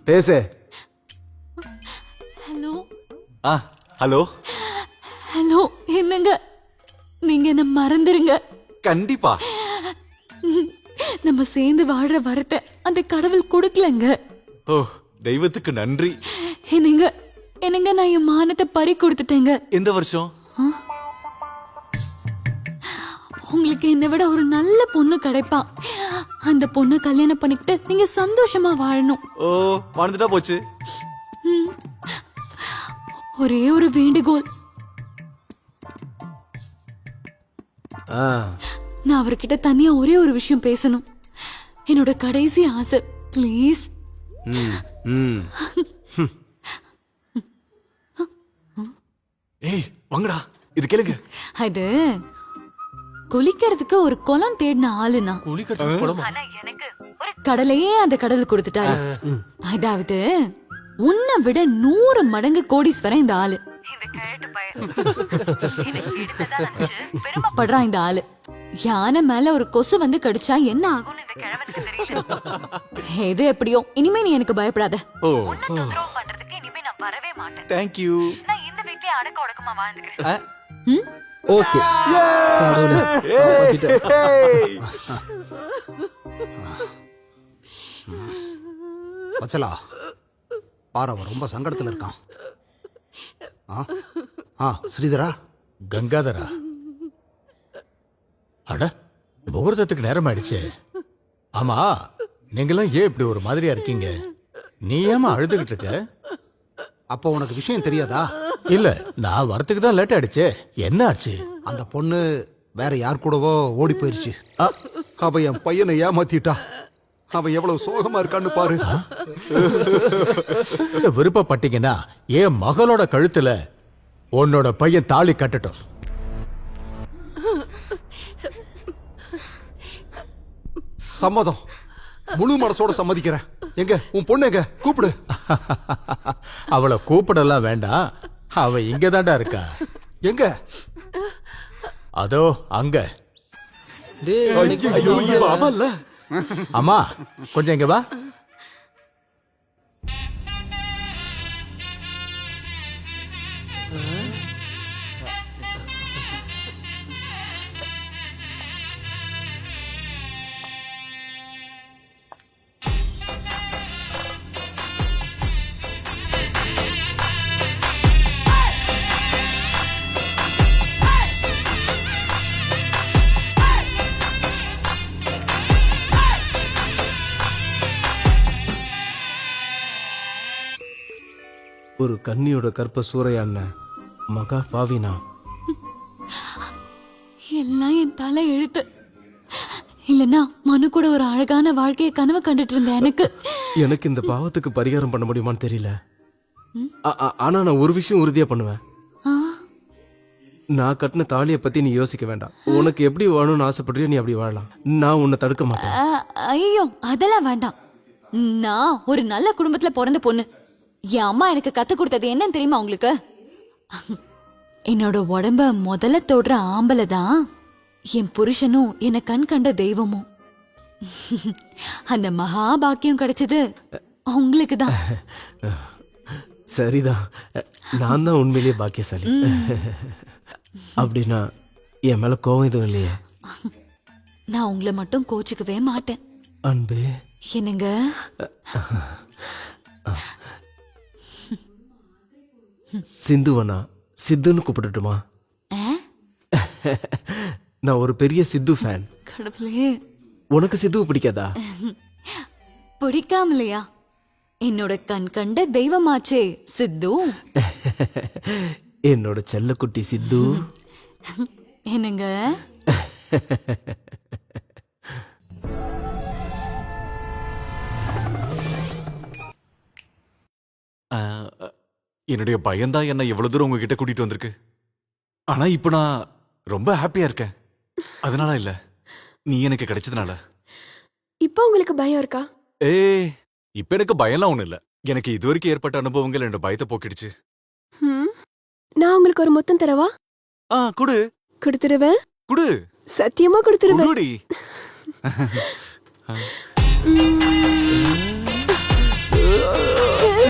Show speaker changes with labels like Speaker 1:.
Speaker 1: பேசு.
Speaker 2: Hello.
Speaker 3: Hello.
Speaker 2: Hello, என்னங்க நீங்க என்ன மறந்துருங்க.
Speaker 3: கண்டிப்பா.
Speaker 2: நம்ம சேர்ந்து வாழற வரத்தை அந்த கடவுள் கொடுக்கலங்க.
Speaker 3: ஓ, தெய்வத்துக்கு நன்றி.
Speaker 2: என்னங்க நான் என் மானத்தை பறி கொடுத்துட்டேங்க.
Speaker 3: எந்த வருஷம்?
Speaker 2: உங்களுக்கு என்னை விட ஒரு நல்ல பொண்ணு கிடைப்பா. அந்த பொண்ணு கல்யாணம் பண்ணிக்கிட்டு நீங்க சந்தோஷமா வாழணும்.
Speaker 3: ஓ, வாழ்ந்துட்டா போச்சு.
Speaker 2: ஒரே ஒரு வேண்டுகோள். நான் அவர்கிட்ட தனியா ஒரே ஒரு விஷயம் பேசணும். என்னோட கடைசி ஆசை, ப்ளீஸ்.
Speaker 3: ஏய் வாங்கடா, இது கேளுங்க.
Speaker 2: அது குளிக்கிறதுக்கு ஒரு குளம் தேடின ஆளுனா.
Speaker 1: குளிக்கிறதுக்கு
Speaker 2: எனக்கு ஒரு கடலையே அந்த கடவுள் கொடுத்துட்டாரு. அதாவது உன்னை விட 100 மடங்கு கோடீஸ்வரன் இந்த ஆளு. பெருமைப்படுறான் இந்த ஆளு. யானை மேல ஒரு கொசு வந்து கடிச்சா என்ன ஆகும் இந்த கிழவனுக்கு தெரியல. எது எப்படியோ இனிமே நீ எனக்கு பயப்படாத.
Speaker 3: ஓ,
Speaker 2: பண்றதுக்கு இனிமே நான் வரவே மாட்டேன்.
Speaker 3: Thank you.
Speaker 2: நான் இந்த வீட்லயே அடக்க ஒடுக்கமா வாழ்ந்துக்கிறேன்.
Speaker 1: ஓகே.
Speaker 4: வச்சலா பாரு, ரொம்ப சங்கடத்துல இருக்கான். ஸ்ரீதரா.
Speaker 5: கங்காதரா, அட முகூர்த்தத்துக்கு நேரம் ஆயிடுச்சு. ஆமா, நீங்களாம் ஏன் இப்படி ஒரு மாதிரியா இருக்கீங்க? நீ ஏமா அழுதுகிட்டு இருக்க?
Speaker 4: அப்போ உனக்கு விஷயம் தெரியாதா?
Speaker 5: இல்ல, நான் வரத்துக்கு தான் லேட் ஆயிடுச்சு. என்ன ஆச்சு?
Speaker 4: அந்த பொண்ணு வேற யார் கூடவோ ஓடி போயிருச்சு. அவ என் பையனை ஏமாத்திட்டா. அவன் எவ்வளவு சோகமா இருக்கான்னு பாரு.
Speaker 5: விருப்பப்பட்டீங்கன்னா என் மகளோட கழுத்துல உன்னோட பையன் தாலி கட்டட்டும்.
Speaker 4: சம்மதம். முழு மனசோட சம்மதிக்கிறேன். எங்க உன் பொண்ணு எங்க? கூப்பிடு.
Speaker 5: அவளை கூப்பிடலாம் வேண்டாம், அவ இங்கதான்டா இருக்கா.
Speaker 4: எங்க?
Speaker 5: அதோ அங்க.
Speaker 3: அவல்ல.
Speaker 5: அம்மா கொஞ்சம் இங்க வா.
Speaker 1: ஒரு கன்னியோட கற்ப சூறையாண்ண மகா பாவினா.
Speaker 2: எல்லாம் என் தலை எழுத்து. இல்லனா மனு கூட ஒரு அழகான வாழ்க்கையை கனவு கண்டுட்டு இருந்தேன். எனக்கு
Speaker 1: இந்த பாவத்துக்கு பரிகாரம் பண்ண முடியுமான்னு தெரியல. ஆனா நான் ஒரு விஷயம் உறுதியா பண்ணுவேன். நான் கட்டின தாலியை பத்தி நீ யோசிக்க வேண்டாம். உனக்கு எப்படி வாழணும்னு ஆசைப்படுறியோ நீ அப்படி வாழலாம். நான் உன்னை தடுக்க மாட்டேன்.
Speaker 2: ஐயோ, அதெல்லாம் வேண்டாம். நான் ஒரு நல்ல குடும்பத்துல பிறந்த பொண்ணு. என் அம்மா எனக்கு கத்து கொடுத்தது என்னன்னு தெரியுமா உங்களுக்கு? என்னோட உடம்ப முதல்ல தொடுற ஆம்பளை தான் என் புருஷனும் என்ன கண் கண்ட தெய்வமும். அந்த மகாபாக்கியம் கிடைச்சது உங்களுக்கு தான்.
Speaker 1: சரிதான், நான் தான் உண்மையிலேயே பாக்கியசாலி. அப்படின்னா என் மேல கோவம் எதுவும் இல்லையா?
Speaker 2: நான் உங்களை மட்டும் கோச்சுக்கவே மாட்டேன்.
Speaker 1: அன்பே.
Speaker 2: என்னங்க?
Speaker 1: சிந்துவனா சித்துன்னு கூப்பிடட்டுமா? நான் ஒரு பெரிய சித்து ஃபேன்.
Speaker 2: கடவுளே,
Speaker 1: உனக்கு சித்துவை பிடிக்காதா?
Speaker 2: பிடிக்காமலையா? என்னோட கண் கண்ட தெய்வமாச்சே சித்து.
Speaker 1: என்னோட செல்லக்குட்டி சித்து.
Speaker 2: என்னங்க?
Speaker 3: என்னுடைய பயம்தான் என்ன எவ்வளவு தூரம் உங்ககிட்ட கூட்டிட்டு வந்திருக்கு. ஆனா இப்ப நான் ரொம்ப ஹாப்பியா இருக்கேன். அதனால இல்ல, நீ எனக்கு கிடைச்சதுனால.
Speaker 6: இப்போ உங்களுக்கு பயம் இருக்கா?
Speaker 3: இப்ப எனக்கு பயம்லாம் ஒண்ணு இல்ல. எனக்கு இதுவரைக்கும் ஏற்பட்ட அனுபவங்கள் என்னோட பயத்தை போக்கிடுச்சு.
Speaker 6: நான் உங்களுக்கு ஒரு முத்தம் தரவா?
Speaker 3: குடு.
Speaker 6: கொடுத்துருவேன்.
Speaker 3: குடு.
Speaker 6: சத்தியமா கொடுத்துருவேன்.
Speaker 3: குடுடி.